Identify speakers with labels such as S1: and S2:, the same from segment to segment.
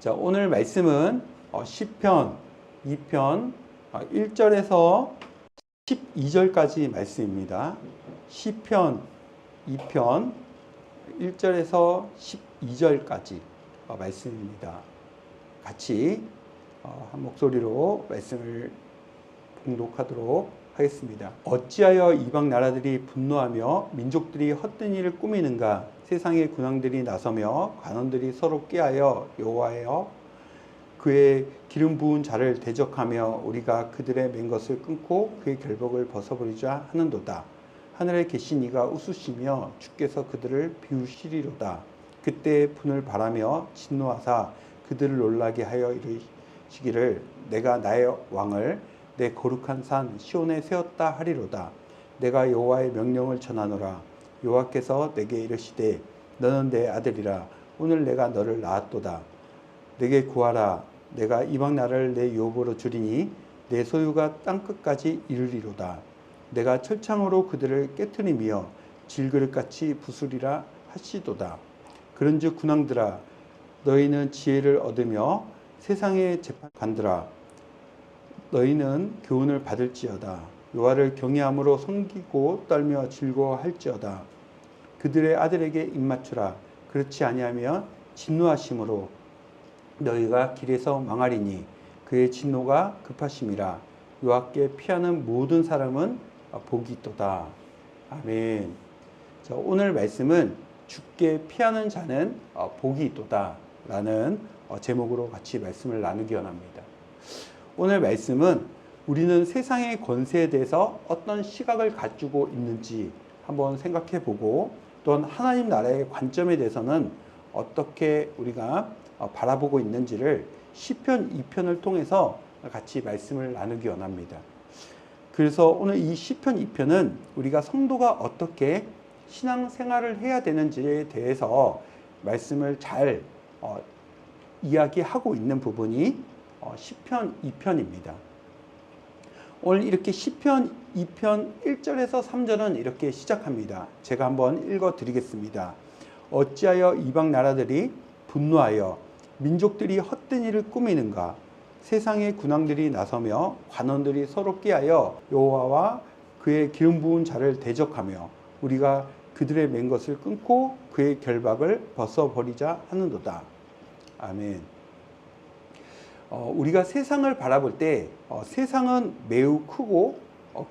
S1: 자, 오늘 말씀은 시편 2편 1절에서 12절까지 말씀입니다. 시편 2편 1절에서 12절까지 말씀입니다. 같이 한 목소리로 말씀을 봉독하도록 하겠습니다. 어찌하여 이방 나라들이 분노하며 민족들이 헛된 일을 꾸미는가? 세상의 군왕들이 나서며 관원들이 서로 꾀하여 여호와여 그의 기름 부은 자를 대적하며 우리가 그들의 맨 것을 끊고 그의 결박을 벗어버리자 하는도다. 하늘에 계신 이가 웃으시며 주께서 그들을 비우시리로다. 그때 분을 바라며 진노하사 그들을 놀라게 하여 이르시기를 내가 나의 왕을 내 거룩한 산 시온에 세웠다 하리로다. 내가 여호와의 명령을 전하노라. 여호와께서 내게 이르시되 너는 내 아들이라. 오늘 내가 너를 낳았도다. 내게 구하라. 내가 이방 나라를 내 유업으로 주리니 내 소유가 땅끝까지 이르리로다. 내가 철창으로 그들을 깨트리며 질그릇같이 부수리라 하시도다. 그런즉 군왕들아 너희는 지혜를 얻으며 세상의 재판관들아 너희는 교훈을 받을지어다. 여호와를 경외함으로 섬기고 떨며 즐거워할지어다. 그들의 아들에게 입맞추라. 그렇지 아니하면 진노하심으로 너희가 길에서 망하리니 그의 진노가 급하심이라. 여호와께 피하는 모든 사람은 복이 있도다. 아멘. 자, 오늘 말씀은 주께 피하는 자는 복이 있도다 라는 제목으로 같이 말씀을 나누기 원합니다. 오늘 말씀은 우리는 세상의 권세에 대해서 어떤 시각을 가지고 있는지 한번 생각해 보고 또한 하나님 나라의 관점에 대해서는 어떻게 우리가 바라보고 있는지를 시편 2편을 통해서 같이 말씀을 나누기 원합니다. 그래서 오늘 이 시편 2편은 우리가 성도가 어떻게 신앙생활을 해야 되는지에 대해서 말씀을 잘 이야기하고 있는 부분이 시편 2편입니다. 오늘 이렇게 시편 2편 1절에서 3절은 이렇게 시작합니다. 제가 한번 읽어 드리겠습니다. 어찌하여 이방 나라들이 분노하여 민족들이 헛된 일을 꾸미는가? 세상의 군왕들이 나서며 관원들이 서로 꾀하여 여호와와 그의 기름 부은 자를 대적하며 우리가 그들의 맨 것을 끊고 그의 결박을 벗어버리자 하는도다. 아멘. 우리가 세상을 바라볼 때 세상은 매우 크고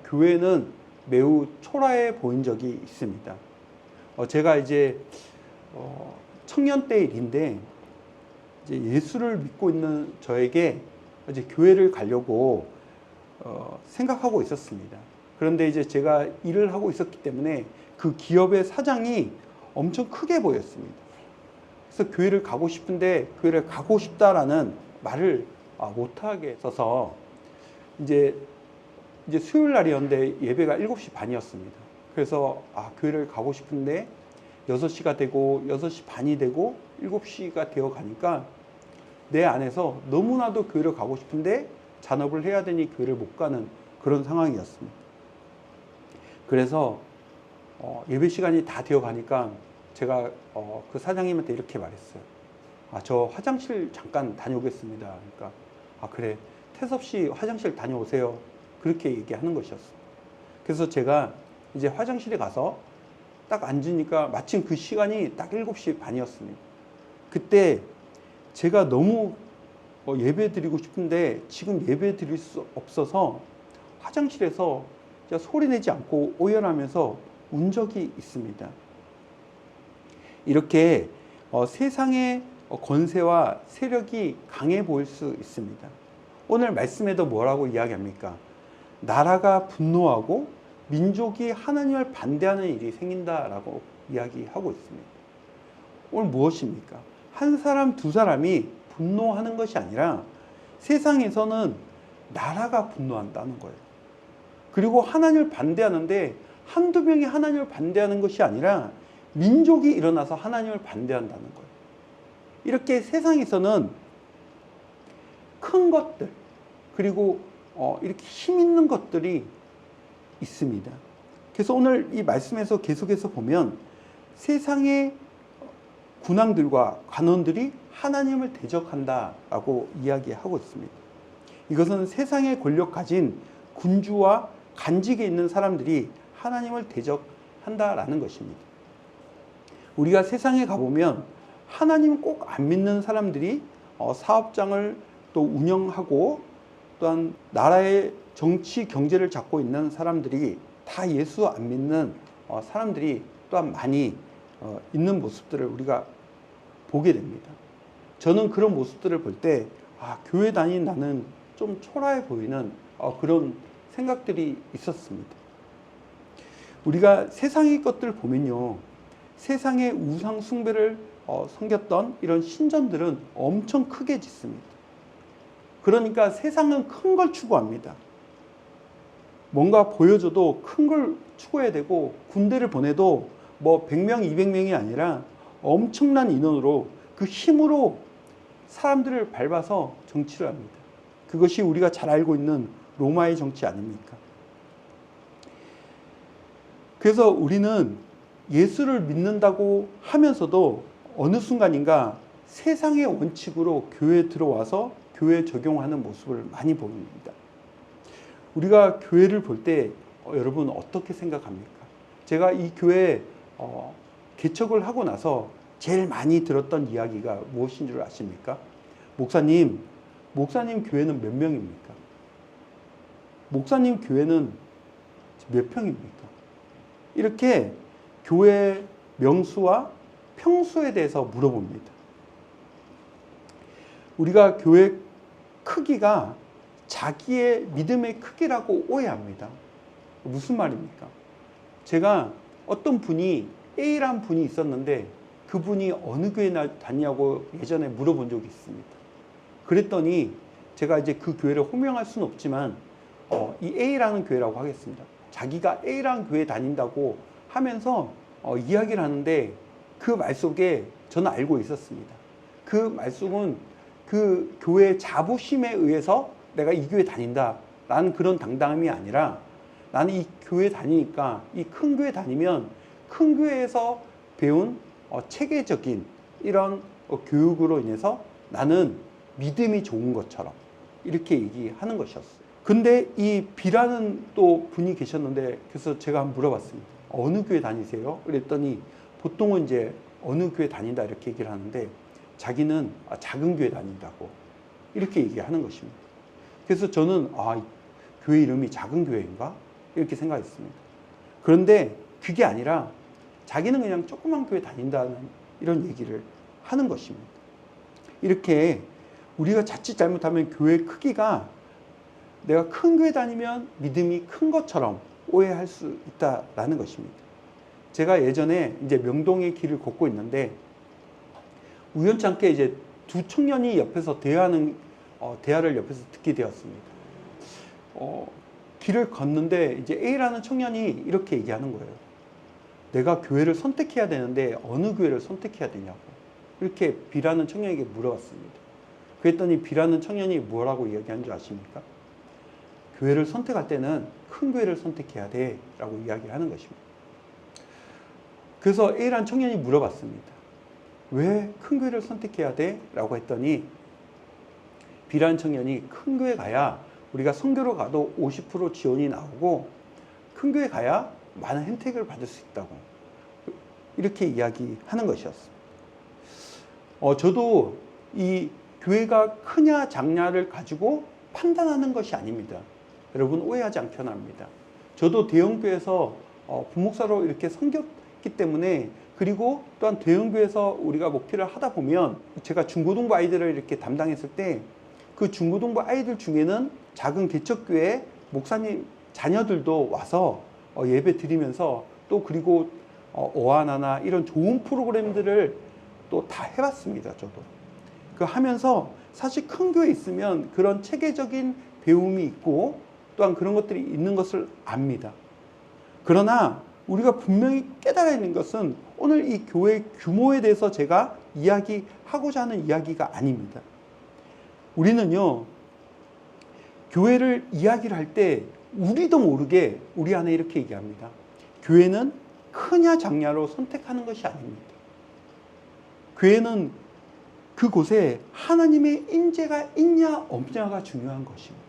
S1: 교회는 매우 초라해 보인 적이 있습니다. 제가 이제 청년 때 일인데 이제 예수를 믿고 있는 저에게 이제 교회를 가려고 생각하고 있었습니다. 그런데 이제 제가 일을 하고 있었기 때문에 그 기업의 사장이 엄청 크게 보였습니다. 그래서 교회를 가고 싶은데 교회를 가고 싶다라는 말을 못하게 써서 이제 수요일 날이었는데 예배가 7시 반이었습니다. 그래서 교회를 가고 싶은데 6시가 되고 6시 반이 되고 7시가 되어 가니까 내 안에서 너무나도 교회를 가고 싶은데 잔업을 해야 되니 교회를 못 가는 그런 상황이었습니다. 그래서 예배 시간이 다 되어 가니까 제가 그 사장님한테 이렇게 말했어요. 저 화장실 잠깐 다녀오겠습니다. 그러니까 그래 태섭씨 화장실 다녀오세요. 그렇게 얘기하는 것이었어요. 그래서 제가 이제 화장실에 가서 딱 앉으니까 마침 그 시간이 딱 7시 반이었습니다. 그때 제가 너무 예배 드리고 싶은데 지금 예배 드릴 수 없어서 화장실에서 소리 내지 않고 오열하면서 운 적이 있습니다. 이렇게 세상의 권세와 세력이 강해 보일 수 있습니다. 오늘 말씀에도 뭐라고 이야기합니까? 나라가 분노하고 민족이 하나님을 반대하는 일이 생긴다라고 이야기하고 있습니다. 오늘 무엇입니까? 한 사람, 두 사람이 분노하는 것이 아니라 세상에서는 나라가 분노한다는 거예요. 그리고 하나님을 반대하는데 한두 명이 하나님을 반대하는 것이 아니라 민족이 일어나서 하나님을 반대한다는 거예요. 이렇게 세상에서는 큰 것들 그리고 이렇게 힘 있는 것들이 있습니다. 그래서 오늘 이 말씀에서 계속해서 보면 세상의 군왕들과 관원들이 하나님을 대적한다라고 이야기하고 있습니다. 이것은 세상의 권력 가진 군주와 간직에 있는 사람들이 하나님을 대적한다라는 것입니다. 우리가 세상에 가보면 하나님 꼭 안 믿는 사람들이 사업장을 또 운영하고 또한 나라의 정치 경제를 잡고 있는 사람들이 다 예수 안 믿는 사람들이 또한 많이 있는 모습들을 우리가 보게 됩니다. 저는 그런 모습들을 볼 때 교회 다닌 나는 좀 초라해 보이는 그런 생각들이 있었습니다. 우리가 세상의 것들 보면요, 세상의 우상 숭배를 섬겼던 이런 신전들은 엄청 크게 짓습니다. 그러니까 세상은 큰 걸 추구합니다. 뭔가 보여줘도 큰 걸 추구해야 되고, 군대를 보내도 뭐 100명, 200명이 아니라 엄청난 인원으로 그 힘으로 사람들을 밟아서 정치를 합니다. 그것이 우리가 잘 알고 있는 로마의 정치 아닙니까? 그래서 우리는 예수를 믿는다고 하면서도 어느 순간인가 세상의 원칙으로 교회에 들어와서 교회에 적용하는 모습을 많이 보입니다. 우리가 교회를 볼 때 여러분 어떻게 생각합니까? 제가 이 교회 개척을 하고 나서 제일 많이 들었던 이야기가 무엇인 줄 아십니까? 목사님 교회는 몇 명입니까? 목사님 교회는 몇 평입니까? 이렇게 교회 명수와 평수에 대해서 물어봅니다. 우리가 교회 크기가 자기의 믿음의 크기라고 오해합니다. 무슨 말입니까? 제가 어떤 분이 A라는 분이 있었는데 그분이 어느 교회 다니냐고 예전에 물어본 적이 있습니다. 그랬더니 제가 이제 그 교회를 호명할 수는 없지만 이 A라는 교회라고 하겠습니다. 자기가 A라는 교회 다닌다고 하면서 이야기를 하는데 그 말 속에 저는 알고 있었습니다. 그 말 속은 그 교회의 자부심에 의해서 내가 이 교회 다닌다라는 그런 당당함이 아니라 나는 이 교회 다니니까 이 큰 교회 다니면 큰 교회에서 배운 체계적인 이런 교육으로 인해서 나는 믿음이 좋은 것처럼 이렇게 얘기하는 것이었어요. 근데 이 B라는 또 분이 계셨는데 그래서 제가 한번 물어봤습니다. 어느 교회 다니세요? 그랬더니 보통은 이제 어느 교회 다닌다 이렇게 얘기를 하는데 자기는 작은 교회 다닌다고 이렇게 얘기하는 것입니다. 그래서 저는 교회 이름이 작은 교회인가? 이렇게 생각했습니다. 그런데 그게 아니라 자기는 그냥 조그만 교회 다닌다는 이런 얘기를 하는 것입니다. 이렇게 우리가 자칫 잘못하면 교회 크기가 내가 큰 교회 다니면 믿음이 큰 것처럼 오해할 수 있다라는 것입니다. 제가 예전에 이제 명동의 길을 걷고 있는데 우연치 않게 이제 두 청년이 옆에서 대화를 옆에서 듣게 되었습니다. 길을 걷는데 이제 A라는 청년이 이렇게 얘기하는 거예요. 내가 교회를 선택해야 되는데 어느 교회를 선택해야 되냐고 이렇게 B라는 청년에게 물어봤습니다. 그랬더니 B라는 청년이 뭐라고 이야기한 줄 아십니까? 교회를 선택할 때는 큰 교회를 선택해야 돼 라고 이야기를 하는 것입니다. 그래서 A라는 청년이 물어봤습니다. 왜 큰 교회를 선택해야 돼? 라고 했더니 B라는 청년이 큰 교회 가야 우리가 선교로 가도 50% 지원이 나오고 큰 교회 가야 많은 혜택을 받을 수 있다고 이렇게 이야기하는 것이었습니다. 저도 이 교회가 크냐 작냐를 가지고 판단하는 것이 아닙니다. 여러분 오해하지 않기 바랍니다. 저도 대형교회에서 부목사로 이렇게 섬겼기 때문에 그리고 또한 대형교회에서 우리가 목회를 하다 보면 제가 중고등부 아이들을 이렇게 담당했을 때 그 중고등부 아이들 중에는 작은 개척교회 목사님 자녀들도 와서 예배 드리면서 또 그리고 어하나나 이런 좋은 프로그램들을 또 다 해봤습니다. 저도 그 하면서 사실 큰 교회에 있으면 그런 체계적인 배움이 있고 또한 그런 것들이 있는 것을 압니다. 그러나 우리가 분명히 깨달아야 하는 것은 오늘 이 교회 규모에 대해서 제가 이야기하고자 하는 이야기가 아닙니다. 우리는요, 교회를 이야기를 할 때 우리도 모르게 우리 안에 이렇게 얘기합니다. 교회는 크냐 작냐로 선택하는 것이 아닙니다. 교회는 그곳에 하나님의 인재가 있냐 없냐가 중요한 것입니다.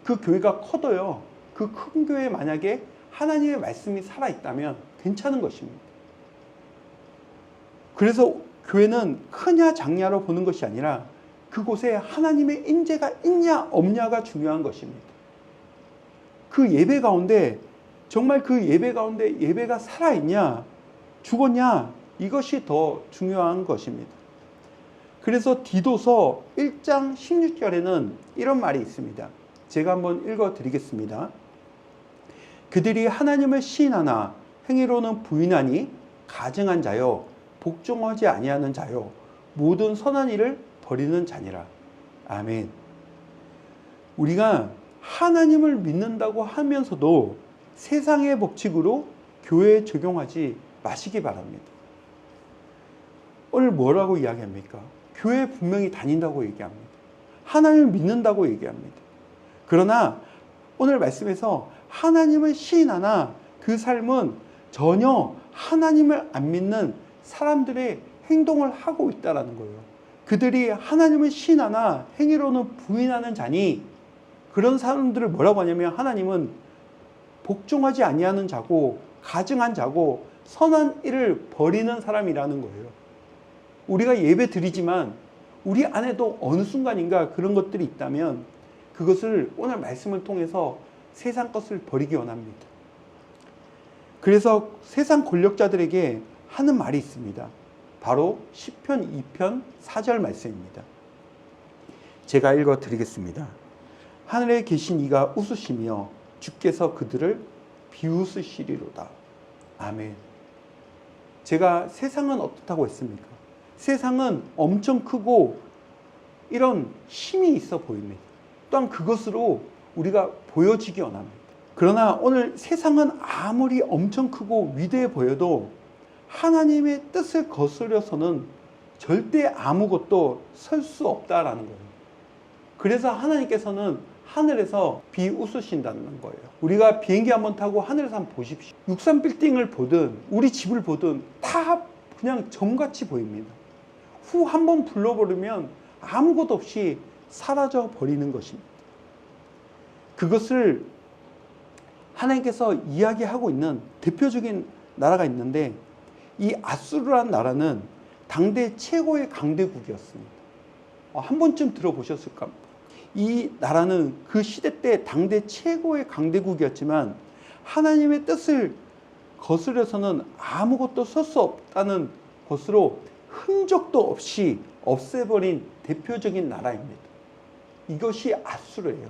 S1: 그 교회가 커도요, 그 큰 교회에 만약에 하나님의 말씀이 살아있다면 괜찮은 것입니다. 그래서 교회는 크냐 작냐로 보는 것이 아니라 그곳에 하나님의 인재가 있냐 없냐가 중요한 것입니다. 그 예배 가운데 정말 그 예배 가운데 예배가 살아있냐 죽었냐 이것이 더 중요한 것입니다. 그래서 디도서 1장 16절에는 이런 말이 있습니다. 제가 한번 읽어 드리겠습니다. 그들이 하나님을 시인하나 행위로는 부인하니 가증한 자요 복종하지 아니하는 자요 모든 선한 일을 버리는 자니라. 아멘. 우리가 하나님을 믿는다고 하면서도 세상의 법칙으로 교회에 적용하지 마시기 바랍니다. 오늘 뭐라고 이야기합니까? 교회 분명히 다닌다고 얘기합니다. 하나님을 믿는다고 얘기합니다. 그러나 오늘 말씀에서 하나님을 시인하나 그 삶은 전혀 하나님을 안 믿는 사람들의 행동을 하고 있다는 거예요. 그들이 하나님을 시인하나 행위로는 부인하는 자니, 그런 사람들을 뭐라고 하냐면 하나님은 복종하지 아니하는 자고 가증한 자고 선한 일을 버리는 사람이라는 거예요. 우리가 예배 드리지만 우리 안에도 어느 순간인가 그런 것들이 있다면 그것을 오늘 말씀을 통해서 세상 것을 버리기 원합니다. 그래서 세상 권력자들에게 하는 말이 있습니다. 바로 시편 2편 4절 말씀입니다. 제가 읽어 드리겠습니다. 하늘에 계신 이가 웃으시며 주께서 그들을 비웃으시리로다. 아멘. 제가 세상은 어떻다고 했습니까? 세상은 엄청 크고 이런 힘이 있어 보입니다. 또한 그것으로 우리가 보여지기 원합니다. 그러나 오늘 세상은 아무리 엄청 크고 위대해 보여도 하나님의 뜻을 거스려서는 절대 아무것도 설 수 없다라는 거예요. 그래서 하나님께서는 하늘에서 비웃으신다는 거예요. 우리가 비행기 한번 타고 하늘에서 한번 보십시오. 63 빌딩을 보든 우리 집을 보든 다 그냥 점같이 보입니다. 후 한번 불러버리면 아무것도 없이 사라져 버리는 것입니다. 그것을 하나님께서 이야기하고 있는 대표적인 나라가 있는데, 이 아수르라는 나라는 당대 최고의 강대국이었습니다. 한 번쯤 들어보셨을까? 이 나라는 그 시대 때 당대 최고의 강대국이었지만 하나님의 뜻을 거스려서는 아무것도 설 수 없다는 것으로 흔적도 없이 없애버린 대표적인 나라입니다. 이것이 아수르예요.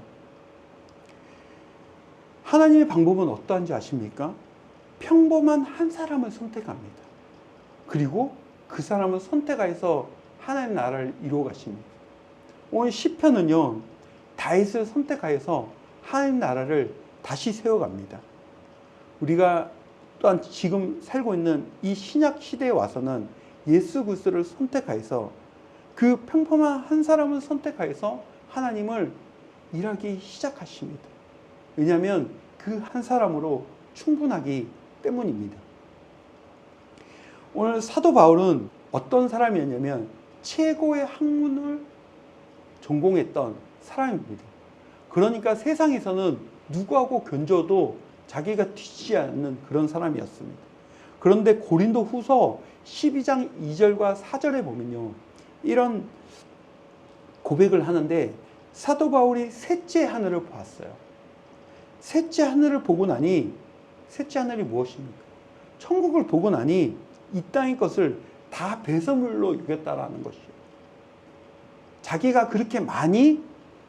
S1: 하나님의 방법은 어떠한지 아십니까? 평범한 한 사람을 선택합니다. 그리고 그 사람을 선택해서 하나님의 나라를 이루어 가십니다. 오늘 시편은요, 다윗을 선택하여서 하나님 나라를 다시 세워갑니다. 우리가 또한 지금 살고 있는 이 신약 시대에 와서는 예수 그리스도를 선택하여서 그 평범한 한 사람을 선택하여서 하나님을 일하기 시작하십니다. 왜냐하면 그 한 사람으로 충분하기 때문입니다. 오늘 사도 바울은 어떤 사람이었냐면 최고의 학문을 전공했던 사람입니다. 그러니까 세상에서는 누구하고 견줘도 자기가 튀지 않는 그런 사람이었습니다. 그런데 고린도 후서 12장 2절과 4절에 보면요, 이런 고백을 하는데 사도 바울이 셋째 하늘을 보았어요. 셋째 하늘을 보고 나니, 셋째 하늘이 무엇입니까? 천국을 보고 나니 이 땅의 것을 다 배설물로 여겼다라는 것이에요. 자기가 그렇게 많이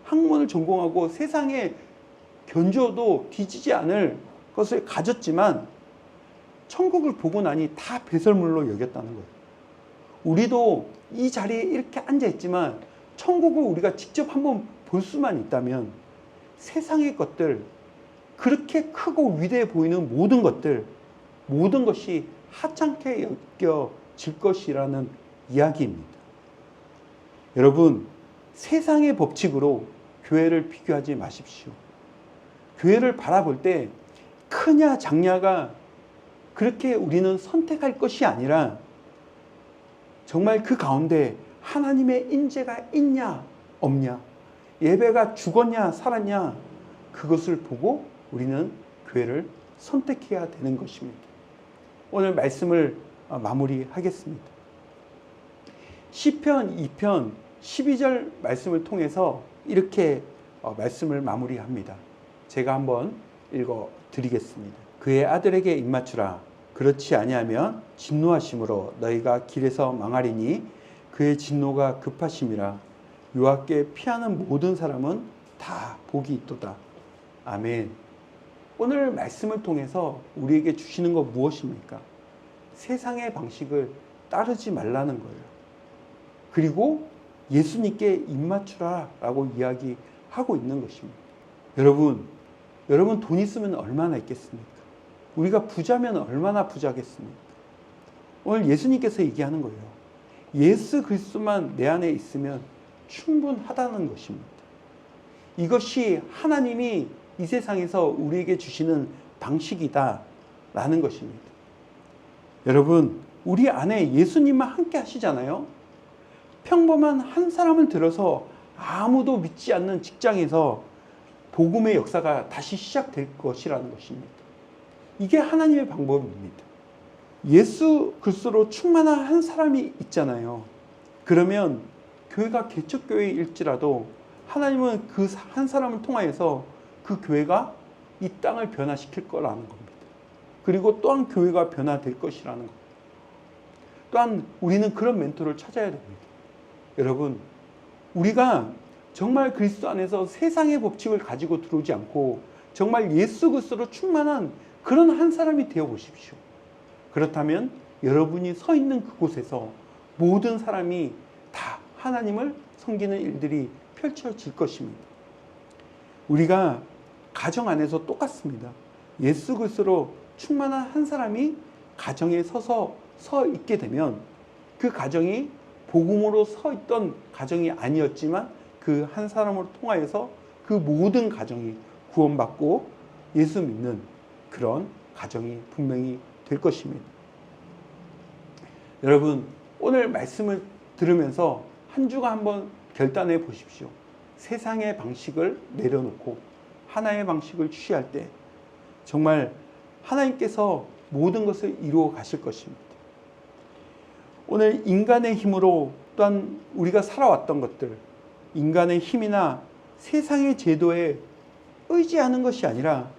S1: 학문을 전공하고 세상에 견주어도 뒤지지 않을 것을 가졌지만 천국을 보고 나니 다 배설물로 여겼다는 거예요. 우리도 이 자리에 이렇게 앉아있지만 천국을 우리가 직접 한번 볼 수만 있다면 세상의 것들, 그렇게 크고 위대해 보이는 모든 것들, 모든 것이 하찮게 여겨질 것이라는 이야기입니다. 여러분, 세상의 법칙으로 교회를 비교하지 마십시오. 교회를 바라볼 때 크냐 작냐가 그렇게 우리는 선택할 것이 아니라 정말 그 가운데 하나님의 인재가 있냐 없냐, 예배가 죽었냐 살았냐, 그것을 보고 우리는 교회를 선택해야 되는 것입니다. 오늘 말씀을 마무리하겠습니다. 시편 2편 12절 말씀을 통해서 이렇게 말씀을 마무리합니다. 제가 한번 읽어 드리겠습니다. 그의 아들에게 입맞추라. 그렇지 아니하면 진노하심으로 너희가 길에서 망하리니 그의 진노가 급하심이라. 여호와께 피하는 모든 사람은 다 복이 있도다. 아멘. 오늘 말씀을 통해서 우리에게 주시는 것 무엇입니까? 세상의 방식을 따르지 말라는 거예요. 그리고 예수님께 입맞추라 라고 이야기하고 있는 것입니다. 여러분 돈 있으면 얼마나 있겠습니까? 우리가 부자면 얼마나 부자겠습니까? 오늘 예수님께서 얘기하는 거예요. 예수 그리스도만 내 안에 있으면 충분하다는 것입니다. 이것이 하나님이 이 세상에서 우리에게 주시는 방식이다 라는 것입니다. 여러분, 우리 안에 예수님만 함께 하시잖아요. 평범한 한 사람을 들어서 아무도 믿지 않는 직장에서 복음의 역사가 다시 시작될 것이라는 것입니다. 이게 하나님의 방법입니다. 예수 그리스도로 충만한 한 사람이 있잖아요. 그러면 교회가 개척교회일지라도 하나님은 그 한 사람을 통하여서 그 교회가 이 땅을 변화시킬 거라는 겁니다. 그리고 또한 교회가 변화될 것이라는 겁니다. 또한 우리는 그런 멘토를 찾아야 됩니다. 여러분, 우리가 정말 그리스도 안에서 세상의 법칙을 가지고 들어오지 않고 정말 예수 그리스도로 충만한 그런 한 사람이 되어 보십시오. 그렇다면 여러분이 서 있는 그곳에서 모든 사람이 다 하나님을 섬기는 일들이 펼쳐질 것입니다. 우리가 가정 안에서 똑같습니다. 예수 그리스도로 충만한 한 사람이 가정에 서 있게 되면 그 가정이 복음으로 서 있던 가정이 아니었지만 그 한 사람으로 통하여서 그 모든 가정이 구원받고 예수 믿는 그런 가정이 분명히 될 것입니다. 여러분, 오늘 말씀을 들으면서 한 주간 한번 결단해 보십시오. 세상의 방식을 내려놓고 하나의 방식을 취할 때 정말 하나님께서 모든 것을 이루어 가실 것입니다. 오늘 인간의 힘으로 또한 우리가 살아왔던 것들, 인간의 힘이나 세상의 제도에 의지하는 것이 아니라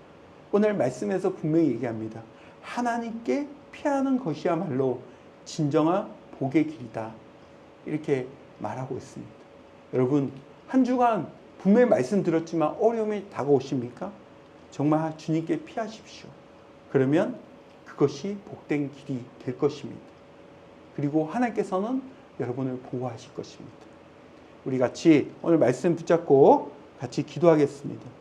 S1: 오늘 말씀에서 분명히 얘기합니다. 하나님께 피하는 것이야말로 진정한 복의 길이다. 이렇게 말하고 있습니다. 여러분, 한 주간 분명히 말씀 들었지만 어려움이 다가오십니까? 정말 주님께 피하십시오. 그러면 그것이 복된 길이 될 것입니다. 그리고 하나님께서는 여러분을 보호하실 것입니다. 우리 같이 오늘 말씀 붙잡고 같이 기도하겠습니다.